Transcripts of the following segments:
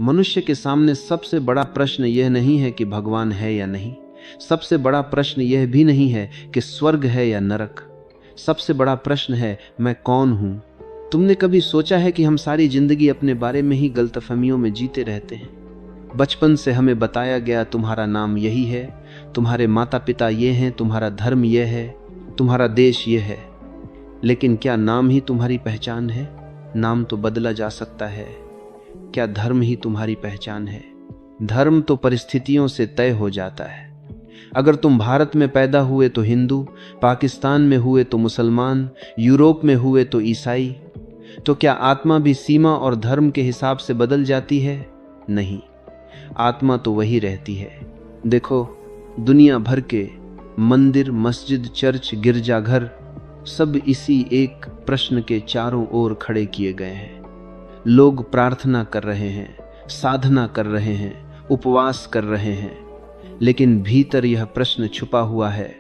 मनुष्य के सामने सबसे बड़ा प्रश्न यह नहीं है कि भगवान है या नहीं। सबसे बड़ा प्रश्न यह भी नहीं है कि स्वर्ग है या नरक। सबसे बड़ा प्रश्न है, मैं कौन हूं? तुमने कभी सोचा है कि हम सारी जिंदगी अपने बारे में ही गलतफहमियों में जीते रहते हैं? बचपन से हमें बताया गया तुम्हारा नाम यही है, तुम्हारे माता पिता ये हैं, तुम्हारा धर्म यह है, तुम्हारा देश ये है। लेकिन क्या नाम ही तुम्हारी पहचान है? नाम तो बदला जा सकता है। क्या धर्म ही तुम्हारी पहचान है? धर्म तो परिस्थितियों से तय हो जाता है। अगर तुम भारत में पैदा हुए तो हिंदू, पाकिस्तान में हुए तो मुसलमान, यूरोप में हुए तो ईसाई। तो क्या आत्मा भी सीमा और धर्म के हिसाब से बदल जाती है? नहीं, आत्मा तो वही रहती है। देखो, दुनिया भर के मंदिर, मस्जिद, चर्च, गिरजाघर सब इसी एक प्रश्न के चारों ओर खड़े किए गए हैं। लोग प्रार्थना कर रहे हैं, साधना कर रहे हैं, उपवास कर रहे हैं, लेकिन भीतर यह प्रश्न छुपा हुआ है,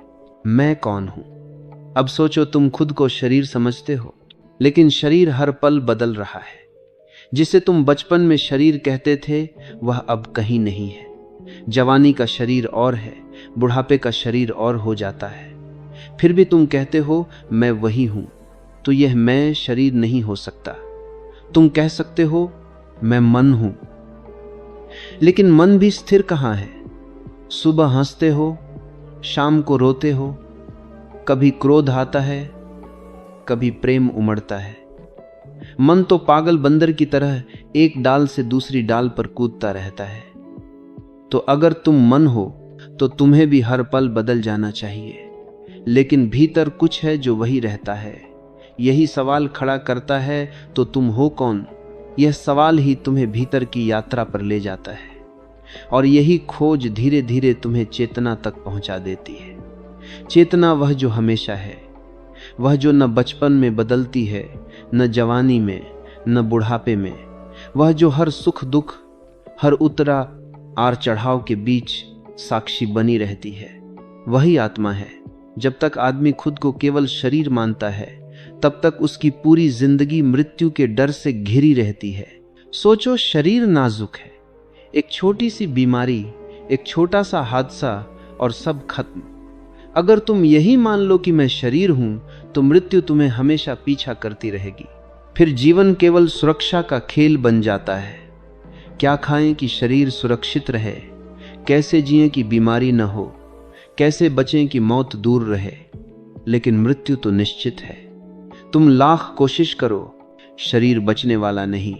मैं कौन हूं? अब सोचो, तुम खुद को शरीर समझते हो, लेकिन शरीर हर पल बदल रहा है। जिसे तुम बचपन में शरीर कहते थे वह अब कहीं नहीं है। जवानी का शरीर और है, बुढ़ापे का शरीर और हो जाता है। फिर भी तुम कहते हो मैं वही हूं। तो यह मैं शरीर नहीं हो सकता। तुम कह सकते हो मैं मन हूं, लेकिन मन भी स्थिर कहां है? सुबह हंसते हो, शाम को रोते हो, कभी क्रोध आता है, कभी प्रेम उमड़ता है। मन तो पागल बंदर की तरह एक डाल से दूसरी डाल पर कूदता रहता है। तो अगर तुम मन हो तो तुम्हें भी हर पल बदल जाना चाहिए, लेकिन भीतर कुछ है जो वही रहता है। यही सवाल खड़ा करता है, तो तुम हो कौन? यह सवाल ही तुम्हें भीतर की यात्रा पर ले जाता है, और यही खोज धीरे धीरे तुम्हें चेतना तक पहुंचा देती है। चेतना वह जो हमेशा है, वह जो न बचपन में बदलती है, न जवानी में, न बुढ़ापे में। वह जो हर सुख दुख, हर उतरा आर चढ़ाव के बीच साक्षी बनी रहती है, वही आत्मा है। जब तक आदमी खुद को केवल शरीर मानता है, तब तक उसकी पूरी जिंदगी मृत्यु के डर से घिरी रहती है। सोचो, शरीर नाजुक है, एक छोटी सी बीमारी, एक छोटा सा हादसा और सब खत्म। अगर तुम यही मान लो कि मैं शरीर हूं, तो मृत्यु तुम्हें हमेशा पीछा करती रहेगी। फिर जीवन केवल सुरक्षा का खेल बन जाता है। क्या खाएं कि शरीर सुरक्षित रहे, कैसे जिएं कि बीमारी न हो, कैसे बचें कि मौत दूर रहे। लेकिन मृत्यु तो निश्चित है। तुम लाख कोशिश करो, शरीर बचने वाला नहीं।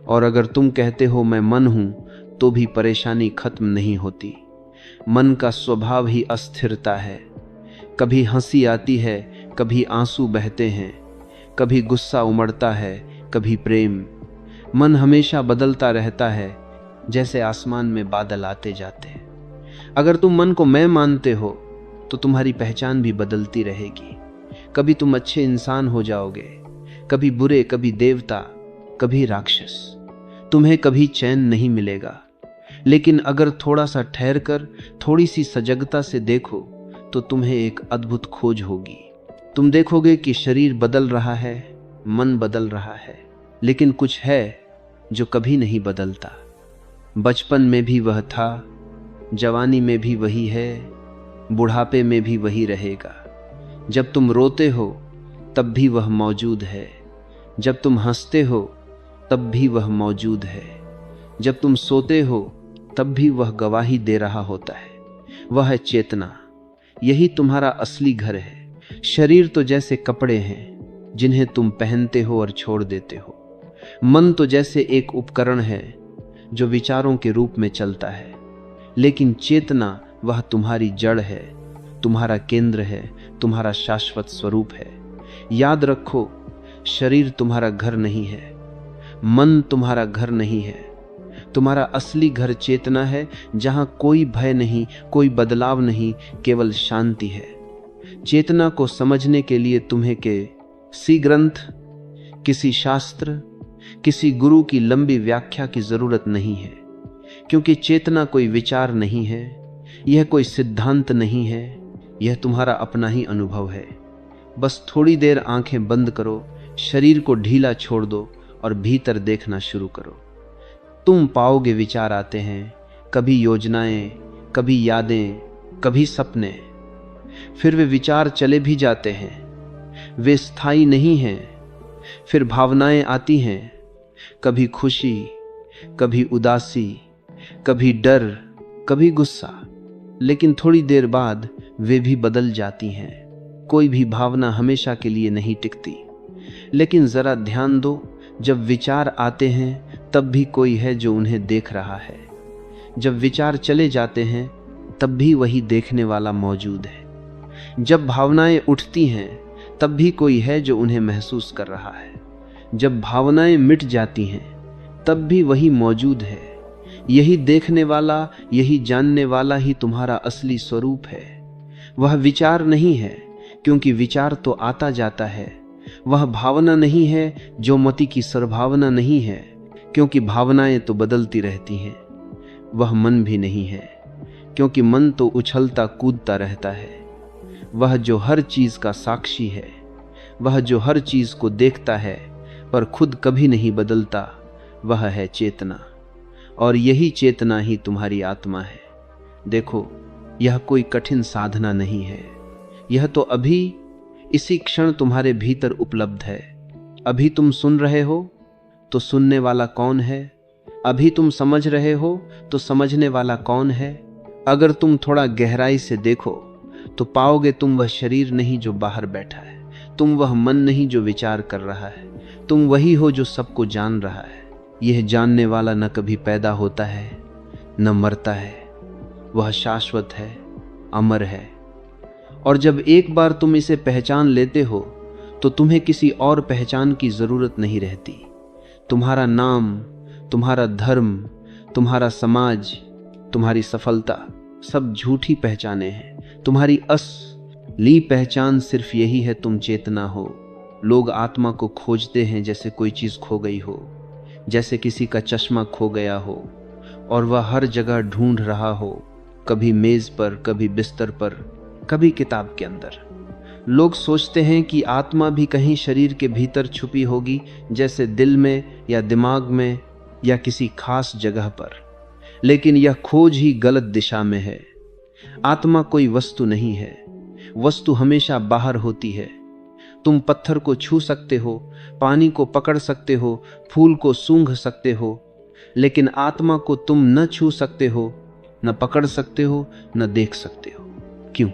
और अगर तुम कहते हो मैं मन हूं, तो भी परेशानी खत्म नहीं होती। मन का स्वभाव ही अस्थिरता है। कभी हंसी आती है, कभी आंसू बहते हैं, कभी गुस्सा उमड़ता है, कभी प्रेम। मन हमेशा बदलता रहता है, जैसे आसमान में बादल आते जाते हैं। अगर तुम मन को मैं मानते हो, तो तुम्हारी पहचान भी बदलती रहेगी। कभी तुम अच्छे इंसान हो जाओगे, कभी बुरे, कभी देवता, कभी राक्षस। तुम्हें कभी चैन नहीं मिलेगा। लेकिन अगर थोड़ा सा ठहर कर, थोड़ी सी सजगता से देखो, तो तुम्हें एक अद्भुत खोज होगी। तुम देखोगे कि शरीर बदल रहा है, मन बदल रहा है, लेकिन कुछ है जो कभी नहीं बदलता। बचपन में भी वह था, जवानी में भी वही है, बुढ़ापे में भी वही रहेगा। जब तुम रोते हो तब भी वह मौजूद है, जब तुम हंसते हो तब भी वह मौजूद है, जब तुम सोते हो तब भी वह गवाही दे रहा होता है। वह है चेतना। यही तुम्हारा असली घर है। शरीर तो जैसे कपड़े हैं जिन्हें तुम पहनते हो और छोड़ देते हो। मन तो जैसे एक उपकरण है जो विचारों के रूप में चलता है, लेकिन चेतना वह तुम्हारी जड़ है, तुम्हारा केंद्र है, तुम्हारा शाश्वत स्वरूप है। याद रखो, शरीर तुम्हारा घर नहीं है, मन तुम्हारा घर नहीं है। तुम्हारा असली घर चेतना है, जहां कोई भय नहीं, कोई बदलाव नहीं, केवल शांति है। चेतना को समझने के लिए तुम्हें किसी ग्रंथ, किसी शास्त्र, किसी गुरु की लंबी व्याख्या की जरूरत नहीं है, क्योंकि चेतना कोई विचार नहीं है, यह कोई सिद्धांत नहीं है, यह तुम्हारा अपना ही अनुभव है। बस थोड़ी देर आंखें बंद करो, शरीर को ढीला छोड़ दो और भीतर देखना शुरू करो। तुम पाओगे विचार आते हैं, कभी योजनाएं, कभी यादें, कभी सपने। फिर वे विचार चले भी जाते हैं, वे स्थायी नहीं हैं। फिर भावनाएं आती हैं, कभी खुशी, कभी उदासी, कभी डर, कभी गुस्सा। लेकिन थोड़ी देर बाद वे भी बदल जाती हैं। कोई भी भावना हमेशा के लिए नहीं टिकती। लेकिन जरा ध्यान दो, जब विचार आते हैं तब भी कोई है जो उन्हें देख रहा है। जब विचार चले जाते हैं तब भी वही देखने वाला मौजूद है। जब भावनाएं उठती हैं तब भी कोई है जो उन्हें महसूस कर रहा है। जब भावनाएं मिट जाती हैं तब भी वही मौजूद है। यही देखने वाला, यही जानने वाला ही तुम्हारा असली स्वरूप है। वह विचार नहीं है, क्योंकि विचार तो आता जाता है। वह भावना नहीं है, जो मति की सरभावना नहीं है, क्योंकि भावनाएं तो बदलती रहती हैं। वह मन भी नहीं है, क्योंकि मन तो उछलता कूदता रहता है। वह जो हर चीज का साक्षी है, वह जो हर चीज को देखता है पर खुद कभी नहीं बदलता, वह है चेतना। और यही चेतना ही तुम्हारी आत्मा है। देखो, यह कोई कठिन साधना नहीं है। यह तो अभी इसी क्षण तुम्हारे भीतर उपलब्ध है। अभी तुम सुन रहे हो तो सुनने वाला कौन है? अभी तुम समझ रहे हो तो समझने वाला कौन है? अगर तुम थोड़ा गहराई से देखो तो पाओगे तुम वह शरीर नहीं जो बाहर बैठा है, तुम वह मन नहीं जो विचार कर रहा है, तुम वही हो जो सबको जान रहा है। यह जानने वाला न कभी पैदा होता है न मरता है, वह शाश्वत है, अमर है। और जब एक बार तुम इसे पहचान लेते हो तो तुम्हें किसी और पहचान की जरूरत नहीं रहती। तुम्हारा नाम, तुम्हारा धर्म, तुम्हारा समाज, तुम्हारी सफलता सब झूठी पहचाने हैं। तुम्हारी असली पहचान सिर्फ यही है, तुम चेतना हो। लोग आत्मा को खोजते हैं जैसे कोई चीज खो गई हो, जैसे किसी का चश्मा खो गया हो और वह हर जगह ढूंढ रहा हो, कभी मेज पर, कभी बिस्तर पर, कभी किताब के अंदर। लोग सोचते हैं कि आत्मा भी कहीं शरीर के भीतर छुपी होगी, जैसे दिल में या दिमाग में या किसी खास जगह पर। लेकिन यह खोज ही गलत दिशा में है। आत्मा कोई वस्तु नहीं है, वस्तु हमेशा बाहर होती है। तुम पत्थर को छू सकते हो, पानी को पकड़ सकते हो, फूल को सूंघ सकते हो, लेकिन आत्मा को तुम न छू सकते हो, न पकड़ सकते हो, न देख सकते हो। क्यों?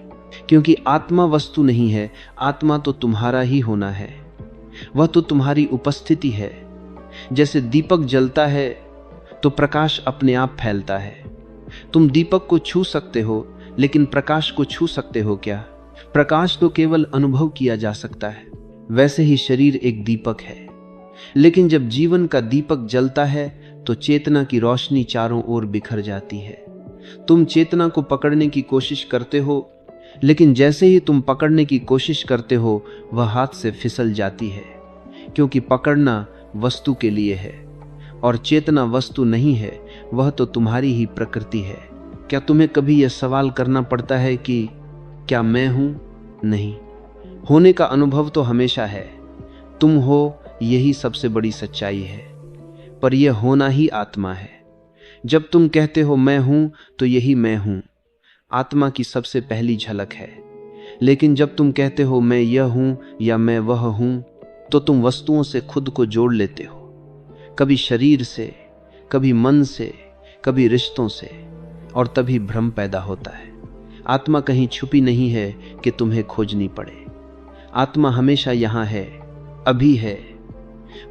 क्योंकि आत्मा वस्तु नहीं है, आत्मा तो तुम्हारा ही होना है। वह तो तुम्हारी उपस्थिति है। जैसे दीपक जलता है तो प्रकाश अपने आप फैलता है। तुम दीपक को छू सकते हो, लेकिन प्रकाश को छू सकते हो क्या? प्रकाश तो केवल अनुभव किया जा सकता है। वैसे ही शरीर एक दीपक है, लेकिन जब जीवन का दीपक जलता है तो चेतना की रोशनी चारों ओर बिखर जाती है। तुम चेतना को पकड़ने की कोशिश करते हो, लेकिन जैसे ही तुम पकड़ने की कोशिश करते हो वह हाथ से फिसल जाती है, क्योंकि पकड़ना वस्तु के लिए है और चेतना वस्तु नहीं है, वह तो तुम्हारी ही प्रकृति है। क्या तुम्हें कभी यह सवाल करना पड़ता है कि क्या मैं हूं? नहीं। होने का अनुभव तो हमेशा है। तुम हो, यही सबसे बड़ी सच्चाई है। पर यह होना ही आत्मा है। जब तुम कहते हो मैं हूं, तो यही मैं हूं आत्मा की सबसे पहली झलक है। लेकिन जब तुम कहते हो मैं यह हूं या मैं वह हूं, तो तुम वस्तुओं से खुद को जोड़ लेते हो। कभी शरीर से, कभी मन से, कभी रिश्तों से, और तभी भ्रम पैदा होता है। आत्मा कहीं छुपी नहीं है कि तुम्हें खोजनी पड़े। आत्मा हमेशा यहां है, अभी है।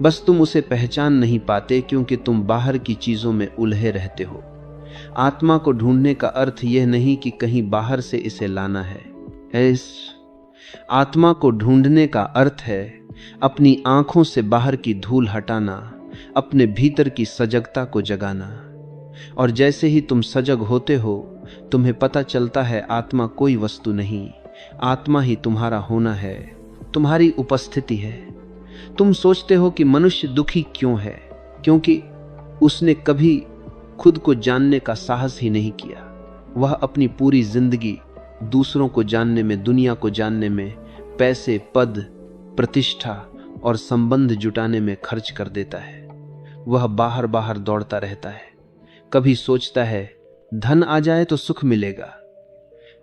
बस तुम उसे पहचान नहीं पाते, क्योंकि तुम बाहर की चीजों में उलझे रहते हो। आत्मा को ढूंढने का अर्थ यह नहीं कि कहीं बाहर से इसे लाना है। इस आत्मा को ढूंढने का अर्थ है अपनी आंखों से बाहर की धूल हटाना, अपने भीतर की सजगता को जगाना। और जैसे ही तुम सजग होते हो, तुम्हें पता चलता है आत्मा कोई वस्तु नहीं, आत्मा ही तुम्हारा होना है, तुम्हारी उपस्थिति है। तुम सोचते हो कि मनुष्य दुखी क्यों है? क्योंकि उसने कभी खुद को जानने का साहस ही नहीं किया। वह अपनी पूरी जिंदगी दूसरों को जानने में, दुनिया को जानने में, पैसे, पद, प्रतिष्ठा और संबंध जुटाने में खर्च कर देता है। वह बाहर बाहर दौड़ता रहता है। कभी सोचता है धन आ जाए तो सुख मिलेगा,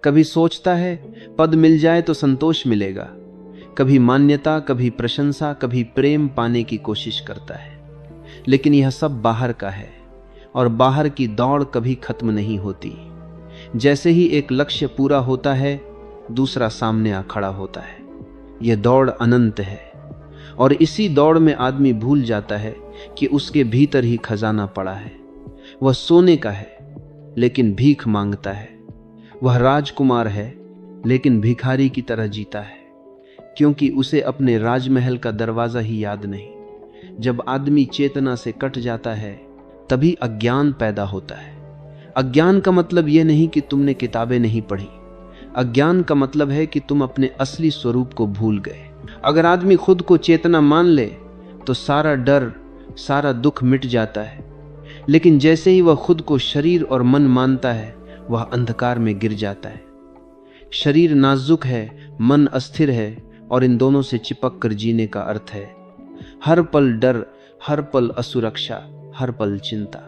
कभी सोचता है पद मिल जाए तो संतोष मिलेगा, कभी मान्यता, कभी प्रशंसा, कभी प्रेम पाने की कोशिश करता है। लेकिन यह सब बाहर का है और बाहर की दौड़ कभी खत्म नहीं होती। जैसे ही एक लक्ष्य पूरा होता है, दूसरा सामने आ खड़ा होता है। यह दौड़ अनंत है और इसी दौड़ में आदमी भूल जाता है कि उसके भीतर ही खजाना पड़ा है। वह सोने का है लेकिन भीख मांगता है। वह राजकुमार है लेकिन भिखारी की तरह जीता है, क्योंकि उसे अपने राजमहल का दरवाजा ही याद नहीं। जब आदमी चेतना से कट जाता है तभी अज्ञान पैदा होता है। अज्ञान का मतलब यह नहीं कि तुमने किताबें नहीं पढ़ी। अज्ञान का मतलब है कि तुम अपने असली स्वरूप को भूल गए। अगर आदमी खुद को चेतना मान ले तो सारा डर, सारा दुख मिट जाता है। लेकिन जैसे ही वह खुद को शरीर और मन मानता है, वह अंधकार में गिर जाता है। शरीर नाजुक है, मन अस्थिर है, और इन दोनों से चिपक कर जीने का अर्थ है हर पल डर, हर पल असुरक्षा, हर पल चिंता।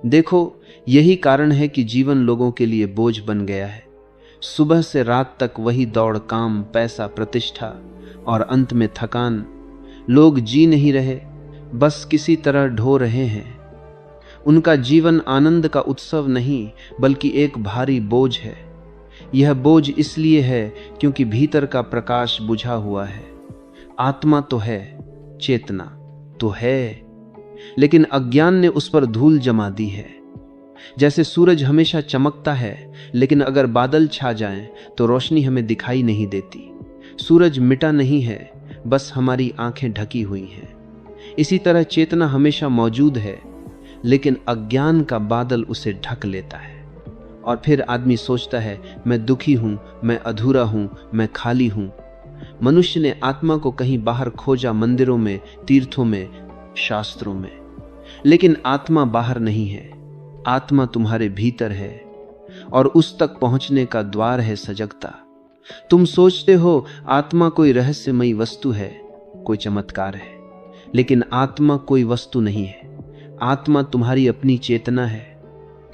देखो, यही कारण है कि जीवन लोगों के लिए बोझ बन गया है। सुबह से रात तक वही दौड़, काम, पैसा, प्रतिष्ठा और अंत में थकान। लोग जी नहीं रहे, बस किसी तरह ढो रहे हैं। उनका जीवन आनंद का उत्सव नहीं बल्कि एक भारी बोझ है। यह बोझ इसलिए है क्योंकि भीतर का प्रकाश बुझा हुआ है। आत्मा तो है, चेतना तो है, लेकिन अज्ञान ने उस पर धूल जमा दी है। जैसे सूरज हमेशा चमकता है, लेकिन अगर बादल छा जाएं तो रोशनी हमें दिखाई नहीं देती। सूरज मिटा नहीं है, बस हमारी आंखें ढकी हुई हैं। इसी तरह चेतना हमेशा मौजूद है, लेकिन अज्ञान का बादल उसे ढक लेता है। और फिर आदमी सोचता है मैं दुखी हूं, मैं अधूरा हूं, मैं खाली हूं। मनुष्य ने आत्मा को कहीं बाहर खोजा, मंदिरों में, तीर्थों में, शास्त्रों में। लेकिन आत्मा बाहर नहीं है, आत्मा तुम्हारे भीतर है और उस तक पहुंचने का द्वार है सजगता। तुम सोचते हो आत्मा कोई रहस्यमयी वस्तु है, कोई चमत्कार है, लेकिन आत्मा कोई वस्तु नहीं है। आत्मा तुम्हारी अपनी चेतना है,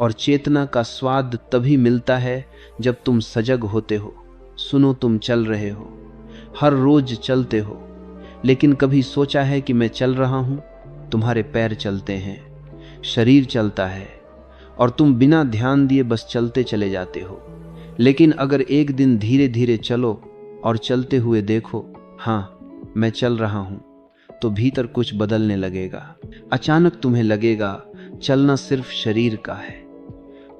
और चेतना का स्वाद तभी मिलता है जब तुम सजग होते हो। सुनो, तुम चल रहे हो, हर रोज चलते हो, लेकिन कभी सोचा है कि मैं चल रहा हूं? तुम्हारे पैर चलते हैं, शरीर चलता है, और तुम बिना ध्यान दिए बस चलते चले जाते हो। लेकिन अगर एक दिन धीरे धीरे चलो और चलते हुए देखो, हाँ मैं चल रहा हूं, तो भीतर कुछ बदलने लगेगा। अचानक तुम्हें लगेगा चलना सिर्फ शरीर का है।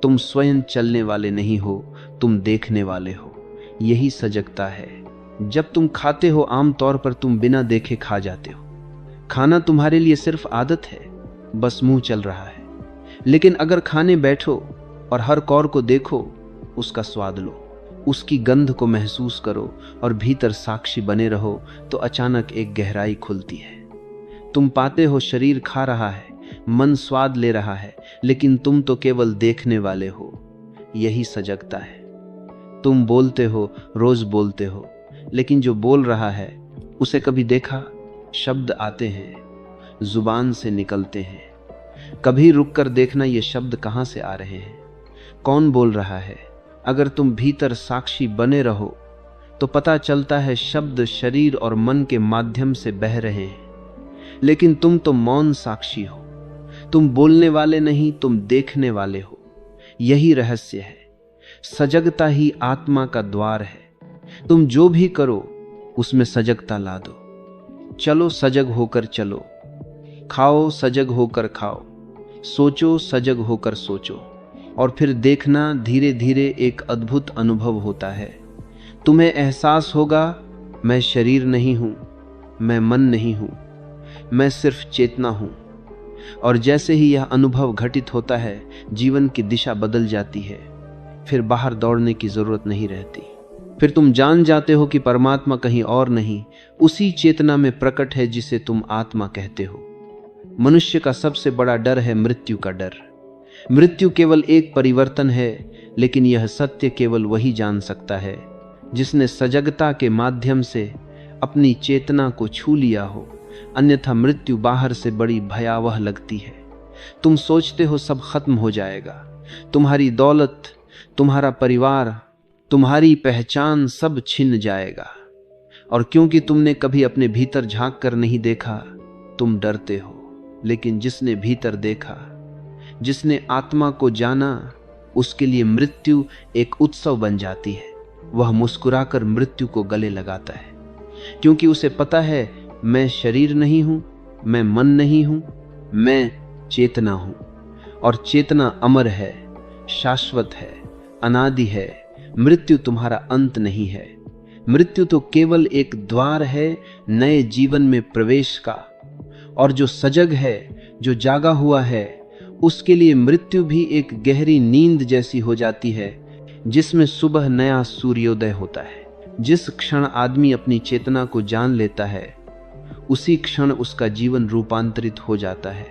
तुम स्वयं चलने वाले नहीं हो, तुम देखने वाले हो। यही सजगता है। जब तुम खाते हो, आमतौर पर तुम बिना देखे खा जाते हो। खाना तुम्हारे लिए सिर्फ आदत है, बस मुंह चल रहा है। लेकिन अगर खाने बैठो और हर कौर को देखो, उसका स्वाद लो, उसकी गंध को महसूस करो और भीतर साक्षी बने रहो, तो अचानक एक गहराई खुलती है। तुम पाते हो शरीर खा रहा है, मन स्वाद ले रहा है, लेकिन तुम तो केवल देखने वाले हो। यही सजगता है। तुम बोलते हो, रोज बोलते हो, लेकिन जो बोल रहा है उसे कभी देखा? शब्द आते हैं, जुबान से निकलते हैं। कभी रुककर देखना ये शब्द कहां से आ रहे हैं, कौन बोल रहा है। अगर तुम भीतर साक्षी बने रहो तो पता चलता है शब्द शरीर और मन के माध्यम से बह रहे हैं, लेकिन तुम तो मौन साक्षी हो। तुम बोलने वाले नहीं, तुम देखने वाले हो। यही रहस्य है। सजगता ही आत्मा का द्वार है। तुम जो भी करो उसमें सजगता ला दो। चलो, सजग होकर चलो। खाओ, सजग होकर खाओ। सोचो, सजग होकर सोचो। और फिर देखना, धीरे धीरे एक अद्भुत अनुभव होता है। तुम्हें एहसास होगा मैं शरीर नहीं हूं, मैं मन नहीं हूं, मैं सिर्फ चेतना हूं। और जैसे ही यह अनुभव घटित होता है, जीवन की दिशा बदल जाती है। फिर बाहर दौड़ने की जरूरत नहीं रहती। फिर तुम जान जाते हो कि परमात्मा कहीं और नहीं, उसी चेतना में प्रकट है जिसे तुम आत्मा कहते हो। मनुष्य का सबसे बड़ा डर है मृत्यु का डर। मृत्यु केवल एक परिवर्तन है, लेकिन यह सत्य केवल वही जान सकता है जिसने सजगता के माध्यम से अपनी चेतना को छू लिया हो, अन्यथा मृत्यु बाहर से बड़ी भयावह लगती है। तुम सोचते हो सब खत्म हो जाएगा, तुम्हारी दौलत, तुम्हारा परिवार, तुम्हारी पहचान सब छिन जाएगा, और क्योंकि तुमने कभी अपने भीतर झांक कर नहीं देखा, तुम डरते हो। लेकिन जिसने भीतर देखा, जिसने आत्मा को जाना, उसके लिए मृत्यु एक उत्सव बन जाती है। वह मुस्कुराकर मृत्यु को गले लगाता है, क्योंकि उसे पता है मैं शरीर नहीं हूं, मैं मन नहीं हूं, मैं चेतना हूं, और चेतना अमर है, शाश्वत है, अनादि है। मृत्यु तुम्हारा अंत नहीं है। मृत्यु तो केवल एक द्वार है नए जीवन में प्रवेश का, और जो सजग है, जो जागा हुआ है, उसके लिए मृत्यु भी एक गहरी नींद जैसी हो जाती है, जिसमें सुबह नया सूर्योदय होता है। जिस क्षण आदमी अपनी चेतना को जान लेता है, उसी क्षण उसका जीवन रूपांतरित हो जाता है,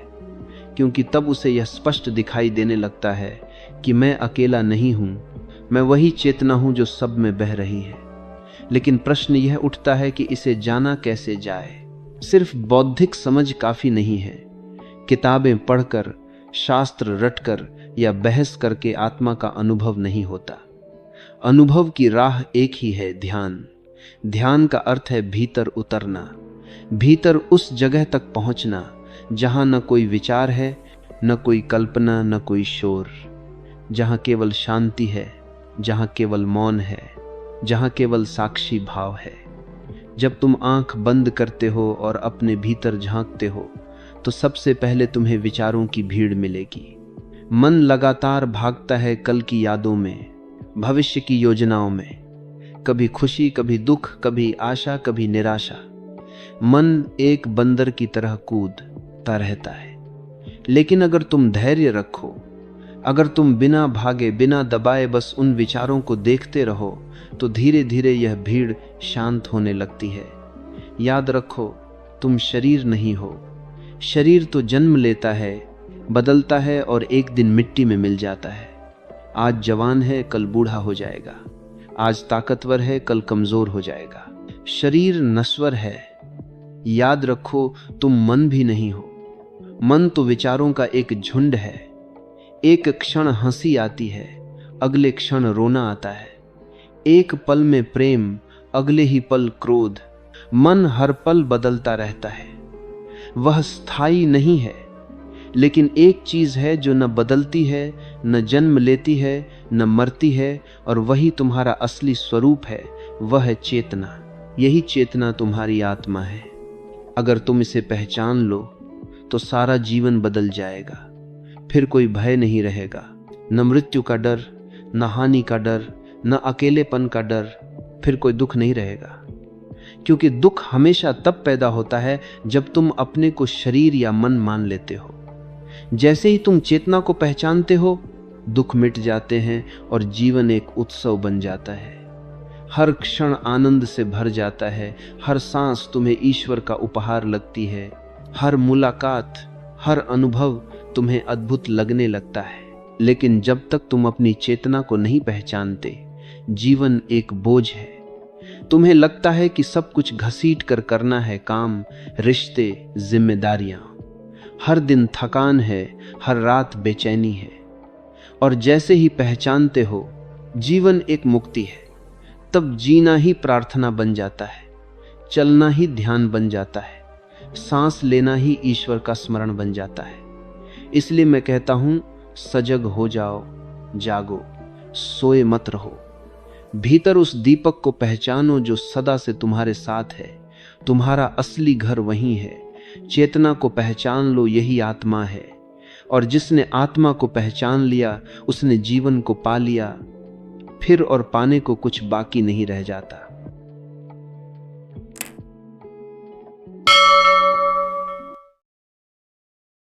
क्योंकि तब उसे यह स्पष्ट दिखाई देने लगता है कि मैं अकेला नहीं हूं, मैं वही चेतना हूं जो सब में बह रही है। लेकिन प्रश्न यह उठता है कि इसे जाना कैसे जाए। सिर्फ बौद्धिक समझ काफी नहीं है। किताबें पढ़कर, शास्त्र रटकर या बहस करके आत्मा का अनुभव नहीं होता। अनुभव की राह एक ही है, ध्यान। ध्यान का अर्थ है भीतर उतरना, भीतर उस जगह तक पहुंचना जहां न कोई विचार है, न कोई कल्पना, न कोई शोर, जहां केवल शांति है, जहां केवल मौन है, जहां केवल साक्षी भाव है। जब तुम आंख बंद करते हो और अपने भीतर झांकते हो, तो सबसे पहले तुम्हें विचारों की भीड़ मिलेगी। मन लगातार भागता है कल की यादों में, भविष्य की योजनाओं में, कभी खुशी, कभी दुख, कभी आशा, कभी निराशा। मन एक बंदर की तरह कूदता रहता है। लेकिन अगर तुम धैर्य रखो, अगर तुम बिना भागे, बिना दबाए बस उन विचारों को देखते रहो, तो धीरे धीरे यह भीड़ शांत होने लगती है। याद रखो, तुम शरीर नहीं हो। शरीर तो जन्म लेता है, बदलता है और एक दिन मिट्टी में मिल जाता है। आज जवान है, कल बूढ़ा हो जाएगा। आज ताकतवर है, कल कमजोर हो जाएगा। शरीर नश्वर है। याद रखो, तुम मन भी नहीं हो। मन तो विचारों का एक झुंड है। एक क्षण हंसी आती है, अगले क्षण रोना आता है। एक पल में प्रेम, अगले ही पल क्रोध। मन हर पल बदलता रहता है। वह स्थायी नहीं है। लेकिन एक चीज है जो न बदलती है, न जन्म लेती है, न मरती है, और वही तुम्हारा असली स्वरूप है। वह है चेतना। यही चेतना तुम्हारी आत्मा है। अगर तुम इसे पहचान लो, तो सारा जीवन बदल जाएगा। फिर कोई भय नहीं रहेगा, न मृत्यु का डर, न हानि का डर, न अकेलेपन का डर। फिर कोई दुख नहीं रहेगा, क्योंकि दुख हमेशा तब पैदा होता है जब तुम अपने को शरीर या मन मान लेते हो। जैसे ही तुम चेतना को पहचानते हो, दुख मिट जाते हैं और जीवन एक उत्सव बन जाता है। हर क्षण आनंद से भर जाता है। हर सांस तुम्हें ईश्वर का उपहार लगती है। हर मुलाकात, हर अनुभव तुम्हें अद्भुत लगने लगता है। लेकिन जब तक तुम अपनी चेतना को नहीं पहचानते, जीवन एक बोझ है। तुम्हें लगता है कि सब कुछ घसीट कर करना है, काम, रिश्ते, जिम्मेदारियां। हर दिन थकान है, हर रात बेचैनी है। और जैसे ही पहचानते हो जीवन एक मुक्ति है, तब जीना ही प्रार्थना बन जाता है, चलना ही ध्यान बन जाता है, सांस लेना ही ईश्वर का स्मरण बन जाता है। इसलिए मैं कहता हूं, सजग हो जाओ, जागो, सोए मत रहो। भीतर उस दीपक को पहचानो जो सदा से तुम्हारे साथ है। तुम्हारा असली घर वहीं है। चेतना को पहचान लो, यही आत्मा है। और जिसने आत्मा को पहचान लिया, उसने जीवन को पा लिया। फिर और पाने को कुछ बाकी नहीं रह जाता।